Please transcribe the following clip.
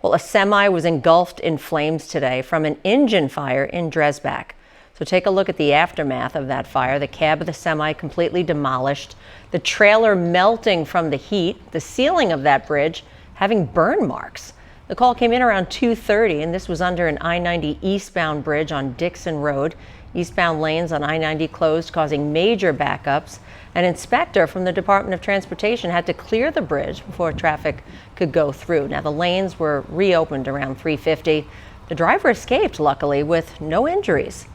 Well, a semi was engulfed in flames today from an engine fire in Dresbach. So take a look at the aftermath of that fire. The cab of the semi completely demolished, the trailer melting from the heat, the ceiling of that bridge having burn marks. The call came in around 2:30, and this was under an I-90 eastbound bridge on Dixon Road. Eastbound lanes on I-90 closed, causing major backups. An inspector from the Department of Transportation had to clear the bridge before traffic could go through. Now, the lanes were reopened around 3:50. The driver escaped, luckily, with no injuries.